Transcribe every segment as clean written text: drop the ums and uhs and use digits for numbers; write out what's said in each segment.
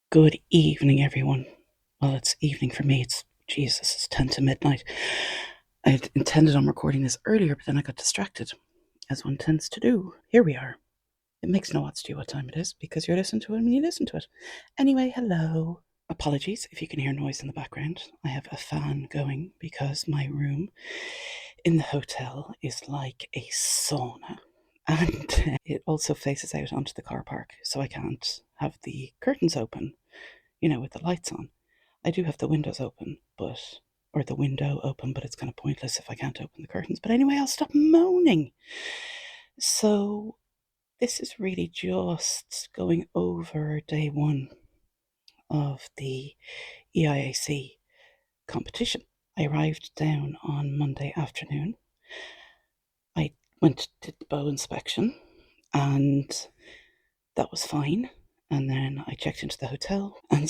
Good evening, everyone. Well, it's evening for me. It's 10 to midnight. I intended on recording this earlier, but then I got distracted, as one tends to do. Here we are. It makes no odds to you what time it is, because you're listening to it when you listen to it. Anyway, hello. Apologies if you can hear noise in the background. I have a fan going because my room in the hotel is like a sauna. And it also faces out onto the car park, so I can't have the curtains open, with the lights on. I do have the windows open, or the window open, but it's kind of pointless if I can't open the curtains. But anyway, I'll stop moaning. So, this is really just going over day one of the EIAC competition. I arrived down on Monday afternoon. I went to the bow inspection, and that was fine. And then I checked into the hotel and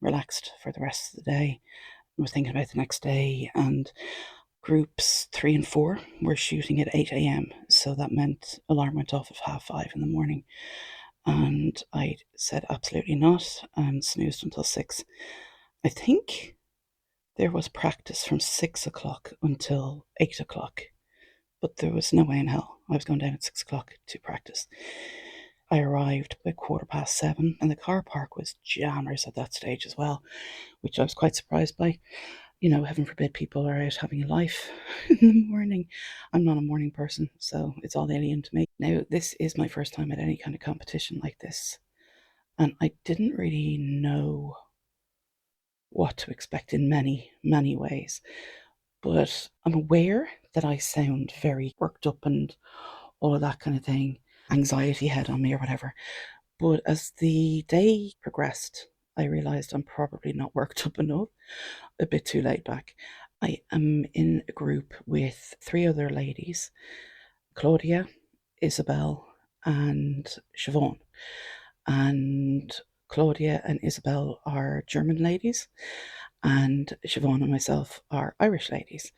relaxed for the rest of the day. I was thinking about the next day, and groups 3 and 4 were shooting at 8 a.m. So that meant alarm went off at 5:30 in the morning. And I said absolutely not and snoozed until 6. I think there was practice from 6 o'clock until 8 o'clock, but there was no way in hell I was going down at 6 o'clock to practice. I arrived by 7:15, and the car park was jammers at that stage as well, which I was quite surprised by. Heaven forbid people are out having a life in the morning. I'm not a morning person, so it's all alien to me. Now, this is my first time at any kind of competition like this, and I didn't really know what to expect in many, many ways. But I'm aware that I sound very worked up and all of that kind of thing, anxiety head on me or whatever. But as the day progressed, I realised I'm probably not worked up enough, a bit too laid back. I am in a group with 3 other ladies, Claudia, Isabel, and Siobhan. And Claudia and Isabel are German ladies, and Siobhan and myself are Irish ladies.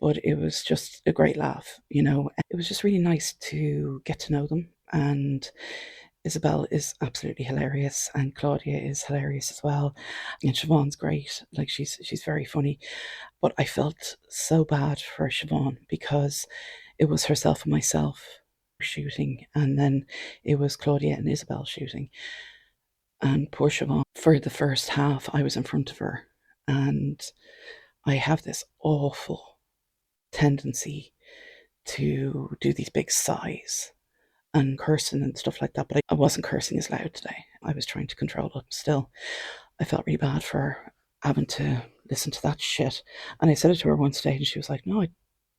But it was just a great laugh. It was just really nice to get to know them. And Isabel is absolutely hilarious, and Claudia is hilarious as well, and Siobhan's great. Like she's very funny. But I felt so bad for Siobhan because it was herself and myself shooting, and then it was Claudia and Isabel shooting. And poor Siobhan, for the first half, I was in front of her, and I have this awful tendency to do these big sighs and cursing and stuff like that, but I wasn't cursing as loud today. I was trying to control it. Still, I felt really bad for her having to listen to that shit. And I said it to her one stage, and she was like, "No, I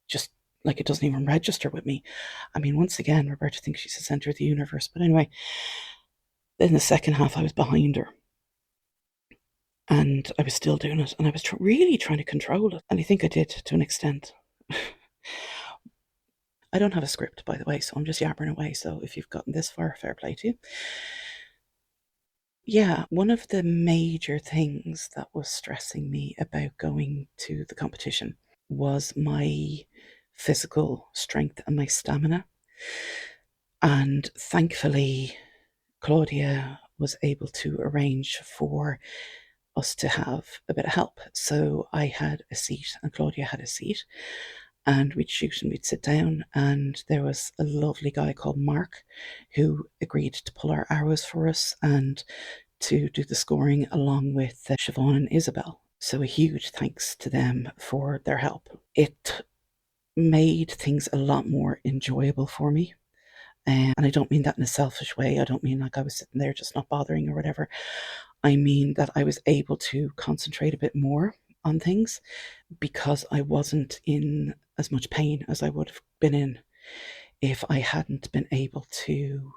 just, like, it doesn't even register with me." I mean, once again, Roberta thinks she's the center of the universe. But anyway, in the second half, I was behind her, and I was still doing it, and I was really trying to control it. And I think I did to an extent. I don't have a script, by the way, so I'm just yabbering away. So if you've gotten this far, fair play to you. Yeah, one of the major things that was stressing me about going to the competition was my physical strength and my stamina. And thankfully, Claudia was able to arrange for us to have a bit of help. So I had a seat and Claudia had a seat, and we'd shoot and we'd sit down. And there was a lovely guy called Mark who agreed to pull our arrows for us and to do the scoring along with Siobhan and Isabel. So a huge thanks to them for their help. It made things a lot more enjoyable for me. And I don't mean that in a selfish way. I don't mean like I was sitting there just not bothering or whatever. I mean that I was able to concentrate a bit more on things because I wasn't in as much pain as I would have been in if I hadn't been able to,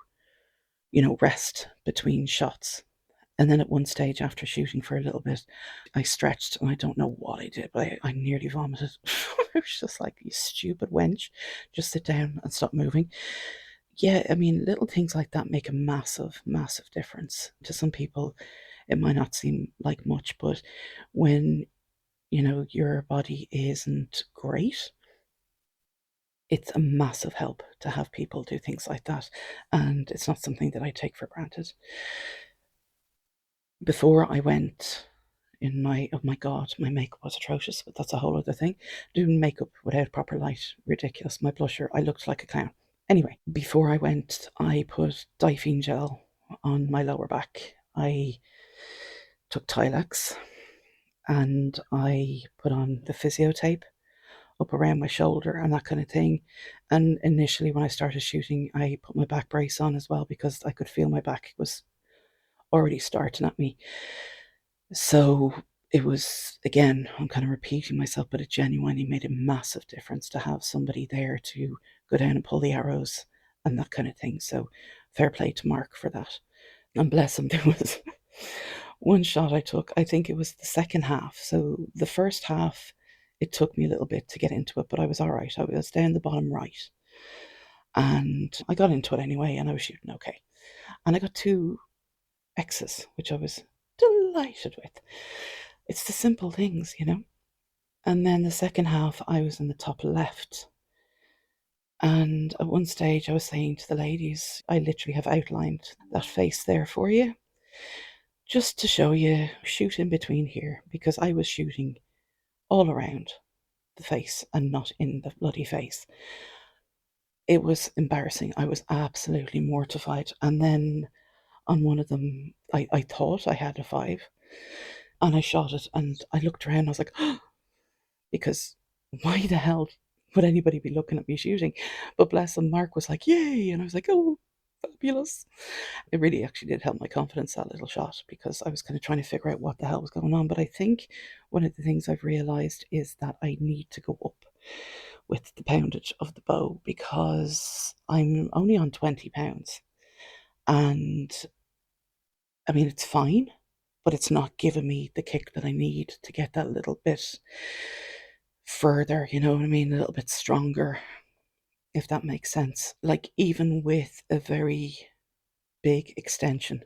rest between shots. And then at one stage, after shooting for a little bit, I stretched, and I don't know what I did, but I nearly vomited. I was just like, "You stupid wench, just sit down and stop moving." Yeah, I mean, little things like that make a massive, massive difference. To some people, it might not seem like much, but when, your body isn't great, it's a massive help to have people do things like that. And it's not something that I take for granted. before I went oh my God, my makeup was atrocious, but that's a whole other thing. Doing makeup without proper light, ridiculous. My blusher, I looked like a clown. Anyway, before I went, I put diphene gel on my lower back. I took Tilex and I put on the physio tape up around my shoulder and that kind of thing. And initially, when I started shooting, I put my back brace on as well because I could feel my back was already starting at me. So it was, again, I'm kind of repeating myself, but it genuinely made a massive difference to have somebody there to go down and pull the arrows and that kind of thing. So fair play to Mark for that. And bless him, there was one shot I took. I think it was the second half. So the first half, it took me a little bit to get into it, but I was all right. I was down the bottom right. And I got into it anyway, and I was shooting okay. And I got 2 X's, which I was delighted with. It's the simple things, you know. And then the second half, I was in the top left. And at one stage, I was saying to the ladies, I literally have outlined that face there for you, just to show you, shoot in between here, because I was shooting all around the face and not in the bloody face. It was embarrassing. I was absolutely mortified. And then on one of them, I thought I had a 5 and I shot it and I looked around and I was like, because why the hell would anybody be looking at me shooting? But bless him, Mark was like, yay. And I was like, oh, fabulous. It really actually did help my confidence, that little shot, because I was kind of trying to figure out what the hell was going on. But I think one of the things I've realized is that I need to go up with the poundage of the bow because I'm only on 20 pounds. And I mean, it's fine, but it's not giving me the kick that I need to get that little bit further, you know what I mean? A little bit stronger, if that makes sense. Like, even with a very big extension,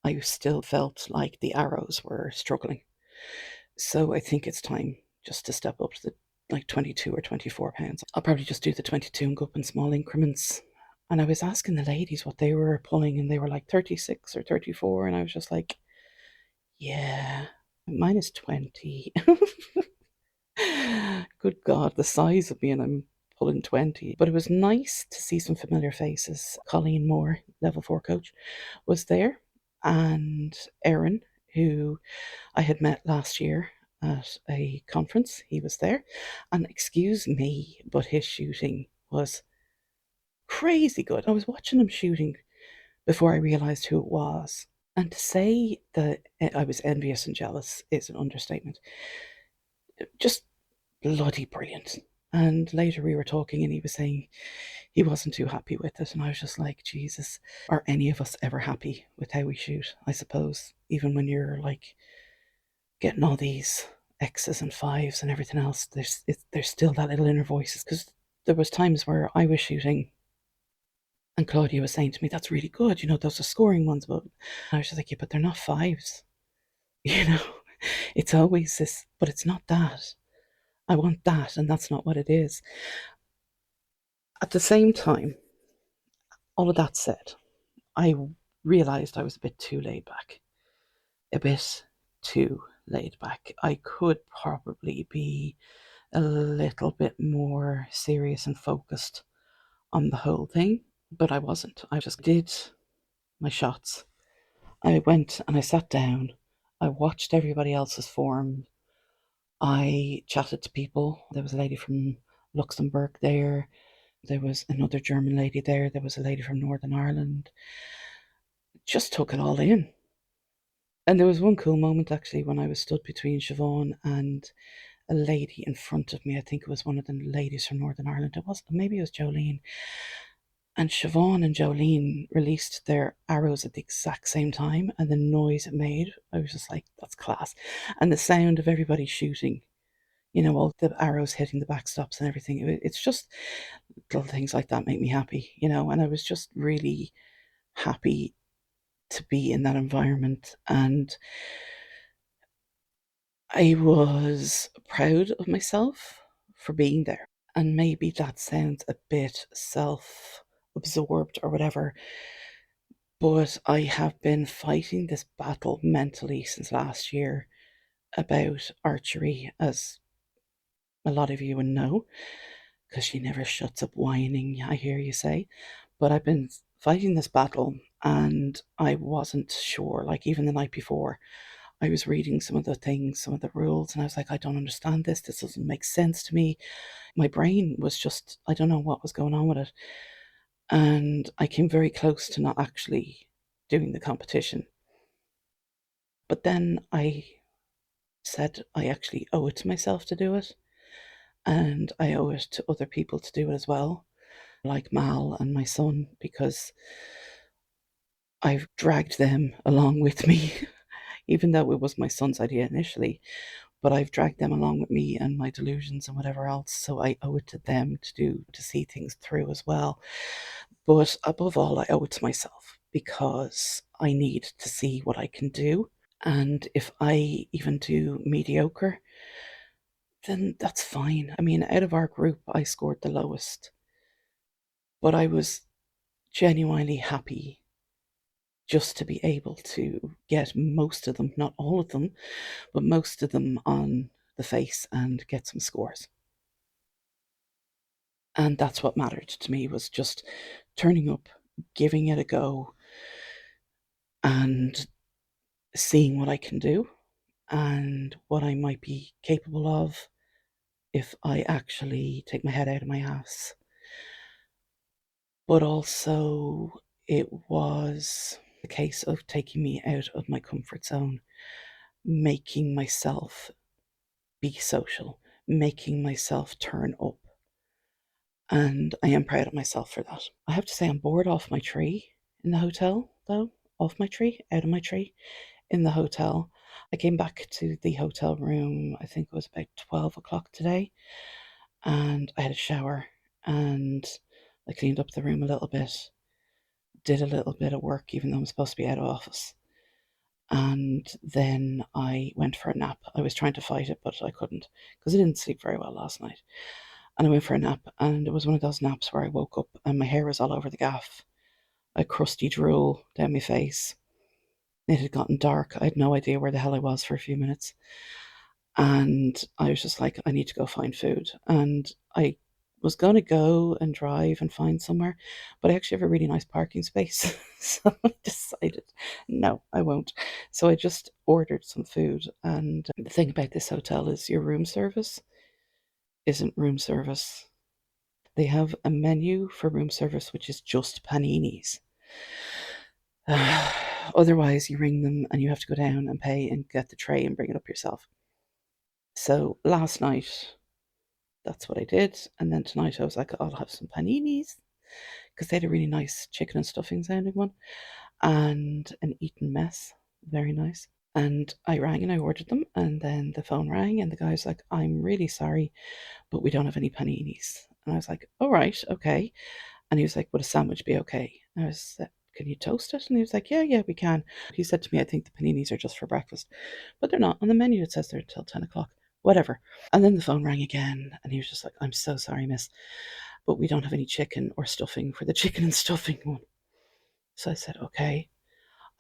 I still felt like the arrows were struggling. So I think it's time just to step up to the 22 or 24 pounds. I'll probably just do the 22 and go up in small increments. And I was asking the ladies what they were pulling, and they were like 36 or 34. And I was just like, yeah, mine is 20. Good God, the size of me, and I'm pulling 20. But it was nice to see some familiar faces. Colleen Moore, level 4 coach, was there, and Erin, who I had met last year at a conference, he was there. And excuse me, but his shooting was crazy good. I was watching him shooting before I realised who it was. And to say that I was envious and jealous is an understatement. Just bloody brilliant. And later we were talking and he was saying he wasn't too happy with it. And I was just like, Jesus, are any of us ever happy with how we shoot? I suppose, even when you're like getting all these X's and 5s and everything else, there's still that little inner voice. Because there was times where I was shooting and Claudia was saying to me, that's really good, you know, those are scoring ones. But I was just like, yeah, but they're not 5s. You know, it's always this, but it's not that. I want that, and that's not what it is. At the same time, all of that said, I realised I was a bit too laid back. A bit too laid back. I could probably be a little bit more serious and focused on the whole thing, but I wasn't. I just did my shots. I went and I sat down. I watched everybody else's form. I chatted to people. There was a lady from Luxembourg there. There was another German lady there. There was a lady from Northern Ireland. Just took it all in. And there was one cool moment actually when I was stood between Siobhan and a lady in front of me. I think it was one of the ladies from Northern Ireland. Maybe it was Jolene. And Siobhan and Jolene released their arrows at the exact same time, and the noise it made, I was just like, that's class. And the sound of everybody shooting, you know, all the arrows hitting the backstops and everything. It's just little things like that make me happy, you know, and I was just really happy to be in that environment. And I was proud of myself for being there. And maybe that sounds a bit self absorbed or whatever, But I have been fighting this battle mentally since last year about archery, as a lot of you would know, because she never shuts up whining, I hear you say. But I've been fighting this battle, and I wasn't sure. Like, even the night before, I was reading some of the things, some of the rules, and I was like, I don't understand this. This doesn't make sense to me. My brain was just, I don't know what was going on with it. And I came very close to not actually doing the competition. But then I said I actually owe it to myself to do it, and I owe it to other people to do it as well, like Mal and my son, because I've dragged them along with me, even though it was my son's idea initially. But I've dragged them along with me and my delusions and whatever else, so I owe it to them to see things through as well. But above all, I owe it to myself because I need to see what I can do. And if I even do mediocre, then that's fine. I mean, out of our group, I scored the lowest, but I was genuinely happy just to be able to get most of them, not all of them, but most of them on the face and get some scores. And that's what mattered to me, was just turning up, giving it a go, and seeing what I can do and what I might be capable of if I actually take my head out of my ass. But also, it was a case of taking me out of my comfort zone, making myself be social, making myself turn up. And I am proud of myself for that. I have to say, I'm bored off my tree in the hotel, though. Off my tree, out of my tree, in the hotel. I came back to the hotel room, I think it was about 12 o'clock today, and I had a shower and I cleaned up the room a little bit, did a little bit of work, even though I'm supposed to be out of office. And then I went for a nap. I was trying to fight it, but I couldn't because I didn't sleep very well last night. And I went for a nap, and it was one of those naps where I woke up and my hair was all over the gaff. A crusty drool down my face. It had gotten dark. I had no idea where the hell I was for a few minutes. And I was just like, I need to go find food. And I was going to go and drive and find somewhere, but I actually have a really nice parking space. So I decided, no, I won't. So I just ordered some food. And the thing about this hotel is your room service isn't room service. They have a menu for room service, which is just paninis. Otherwise, you ring them and you have to go down and pay and get the tray and bring it up yourself. So last night, that's what I did. And then tonight I was like, I'll have some paninis because they had a really nice chicken and stuffing sounding one and an Eton mess. Very nice. And I rang and I ordered them. And then the phone rang and the guy was like, I'm really sorry, but we don't have any paninis. And I was like, all right, okay. And he was like, would a sandwich be okay? And I was like, can you toast it? And he was like, yeah, we can. He said to me, I think the paninis are just for breakfast. But they're not. On the menu, it says they're until 10 o'clock. Whatever. And then the phone rang again, and he was just like, I'm so sorry, miss, but we don't have any chicken or stuffing for the chicken and stuffing one. So I said, okay,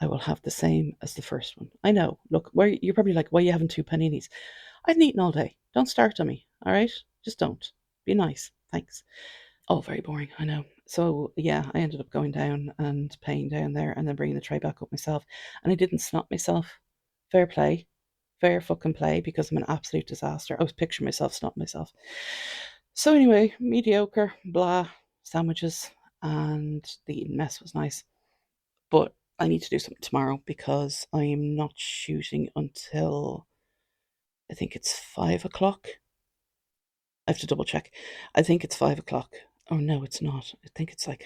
I will have the same as the first one. I know. Look, where you're probably like, why are you having two paninis? I've eaten all day. Don't start on me, all right? Just don't. Be nice. Thanks. All very boring, I know. So yeah, I ended up going down and paying down there and then bringing the tray back up myself. And I didn't snot myself. Fair play. Fair fucking play, because I'm an absolute disaster. I was picturing myself snotting myself. So anyway, mediocre, blah, sandwiches, and the eating mess was nice. But I need to do something tomorrow because I am not shooting until I think it's 5 o'clock. I have to double check. I think it's 5 o'clock. Oh no, it's not. I think it's like,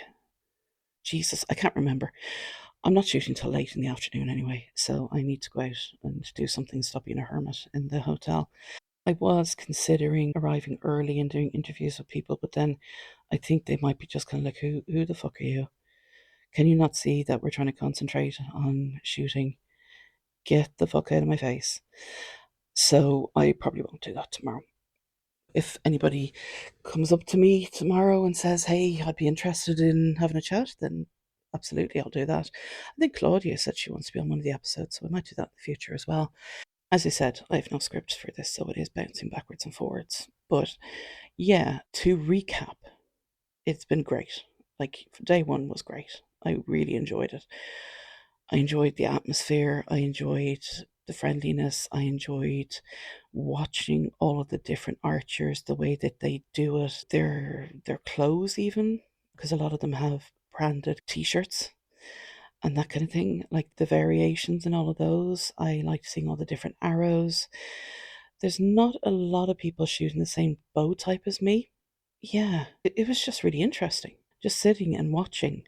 Jesus, I can't remember. I'm not shooting till late in the afternoon anyway, so I need to go out and do something, stop being a hermit in the hotel. I was considering arriving early and doing interviews with people, but then I think they might be just kind of like, who the fuck are you? Can you not see that we're trying to concentrate on shooting? Get the fuck out of my face. So I probably won't do that tomorrow. If anybody comes up to me tomorrow and says, hey, I'd be interested in having a chat, then absolutely, I'll do that. I think Claudia said she wants to be on one of the episodes, so I might do that in the future as well. As I said, I have no script for this, so it is bouncing backwards and forwards. But yeah, to recap, it's been great. Like, day one was great. I really enjoyed it. I enjoyed the atmosphere. I enjoyed the friendliness. I enjoyed watching all of the different archers, the way that they do it, their clothes even, because a lot of them have branded t-shirts and that kind of thing, like the variations and all of those. I liked seeing all the different arrows. There's not a lot of people shooting the same bow type as me. Yeah, it was just really interesting. Just sitting and watching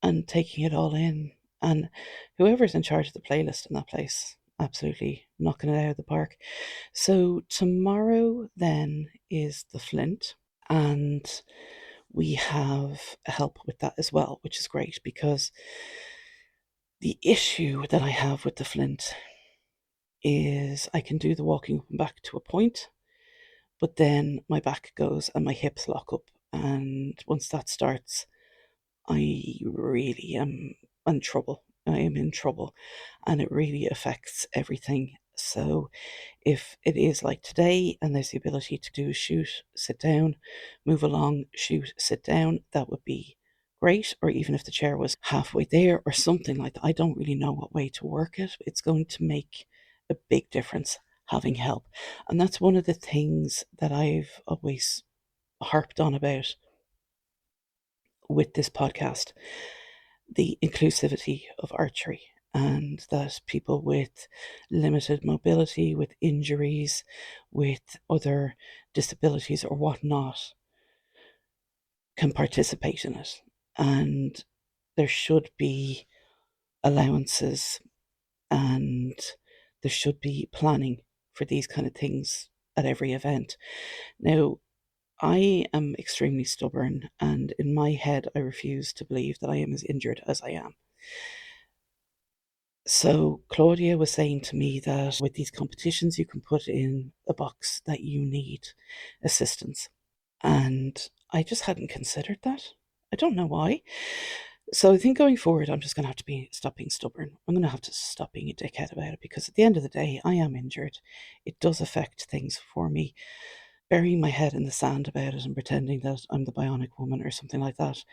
and taking it all in. And whoever's in charge of the playlist in that place, absolutely knocking it out of the park. So tomorrow then is the Flint, and we have help with that as well, which is great because the issue that I have with the Flint is I can do the walking up and back to a point, but then my back goes and my hips lock up. And once that starts, I really am in trouble. I am in trouble, and it really affects everything. So, if it is like today and there's the ability to do shoot, sit down, move along, shoot, sit down, that would be great. Or even if the chair was halfway there or something like that. I don't really know what way to work it. It's going to make a big difference having help. And that's one of the things that I've always harped on about with this podcast, the inclusivity of archery, and that people with limited mobility, with injuries, with other disabilities or whatnot can participate in it. And there should be allowances and there should be planning for these kind of things at every event. Now, I am extremely stubborn, and in my head, I refuse to believe that I am as injured as I am. So, Claudia was saying to me that with these competitions, you can put in a box that you need assistance. And I just hadn't considered that. I don't know why. So I think going forward, I'm just going to have to stop being stubborn. I'm going to have to stop being a dickhead about it because at the end of the day, I am injured. It does affect things for me. Burying my head in the sand about it and pretending that I'm the bionic woman or something like that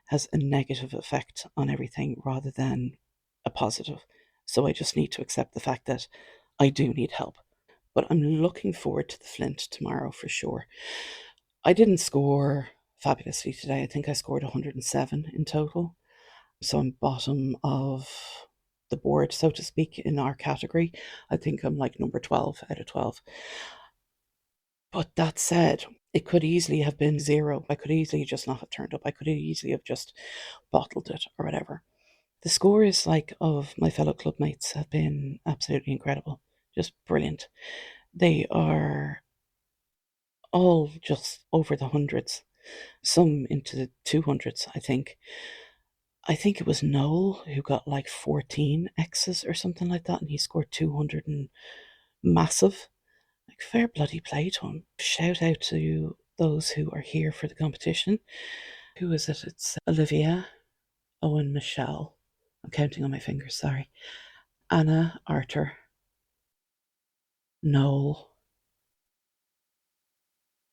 has a negative effect on everything rather than a positive. So I just need to accept the fact that I do need help. But I'm looking forward to the Flint tomorrow for sure. I didn't score fabulously today. I think I scored 107 in total. So I'm bottom of the board, so to speak, in our category. I think I'm like number 12 out of 12. But that said, it could easily have been zero. I could easily just not have turned up. I could easily have just bottled it or whatever. The scores of my fellow clubmates have been absolutely incredible. Just brilliant. They are all just over the hundreds, some into the 200s, I think. I think it was Noel who got like 14 X's or something like that, and he scored 200 and massive. Like, fair bloody play to him. Shout out to those who are here for the competition. Who is it? It's Olivia, Owen, Michelle. I'm counting on my fingers, sorry. Anna, Arthur, Noel,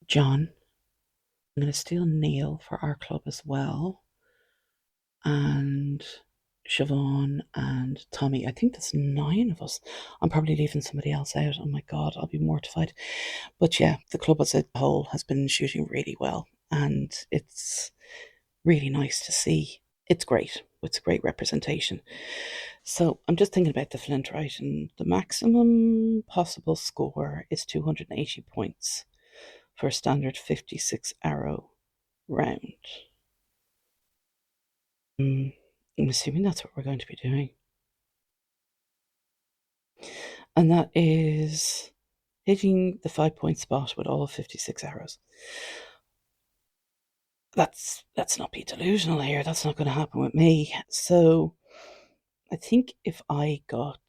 John. I'm going to steal Neil for our club as well. And Siobhan and Tommy. I think that's 9 of us. I'm probably leaving somebody else out. Oh my God, I'll be mortified. But yeah, the club as a whole has been shooting really well, and it's really nice to see. It's great. It's a great representation. So I'm just thinking about the Flint, right? And the maximum possible score is 280 points for a standard 56 arrow round. I'm assuming that's what we're going to be doing. And that is hitting the 5-point spot with all 56 arrows. Let's not be delusional here. That's not going to happen with me. So I think if I got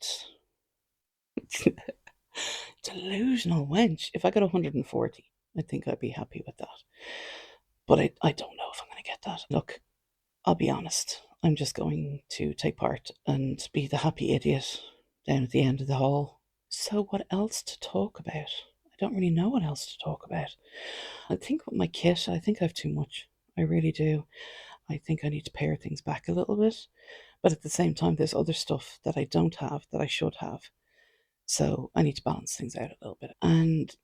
delusional wench, if I got 140, I think I'd be happy with that. But I don't know if I'm going to get that. Look, I'll be honest. I'm just going to take part and be the happy idiot down at the end of the hall. So, what else to talk about? I don't really know what else to talk about. I think with my kit, I think I have too much. I really do. I think I need to pare things back a little bit. But at the same time, there's other stuff that I don't have that I should have. So I need to balance things out a little bit. And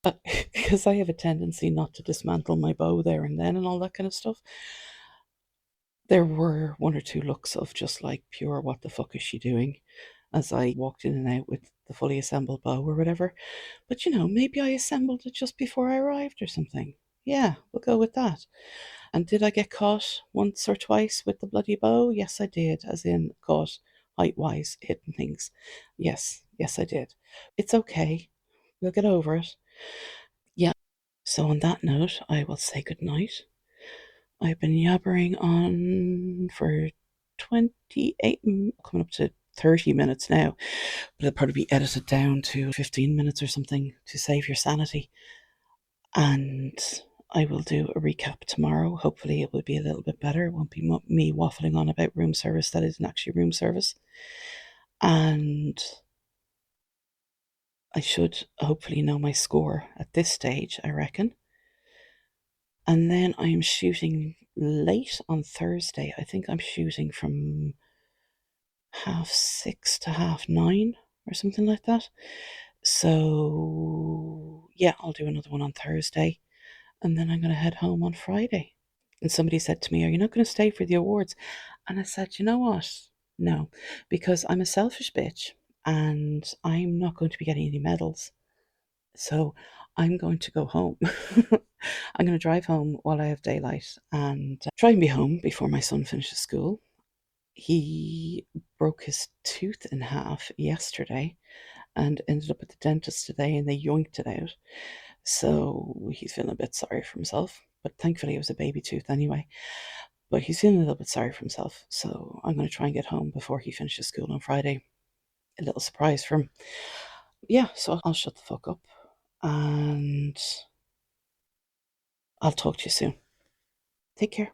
because I have a tendency not to dismantle my bow there and then and all that kind of stuff, there were one or two looks of just like pure what the fuck is she doing as I walked in and out with the fully assembled bow or whatever. But maybe I assembled it just before I arrived or something. Yeah, we'll go with that. And did I get caught once or twice with the bloody bow? Yes, I did, as in caught height wise, hitting things. Yes, I did. It's okay. We'll get over it. Yeah. So, on that note, I will say good night. I've been yabbering on for 28, coming up to 30 minutes now, but it'll probably be edited down to 15 minutes or something to save your sanity. And I will do a recap tomorrow. Hopefully, it will be a little bit better. It won't be me waffling on about room service that isn't actually room service. And I should hopefully know my score at this stage, I reckon. And then I'm shooting late on Thursday. I think I'm shooting from 6:30 to 9:30 or something like that. So, yeah, I'll do another one on Thursday. And then I'm going to head home on Friday. And somebody said to me, "Are you not going to stay for the awards?" And I said, "You know what? No, because I'm a selfish bitch and I'm not going to be getting any medals. So I'm going to go home. I'm going to drive home while I have daylight and try and be home before my son finishes school. He broke his tooth in half yesterday and ended up at the dentist today and they yoinked it out. So he's feeling a bit sorry for himself. But thankfully, it was a baby tooth anyway. But he's feeling a little bit sorry for himself. So I'm going to try and get home before he finishes school on Friday. A little surprise for him. Yeah, so I'll shut the fuck up and I'll talk to you soon. Take care.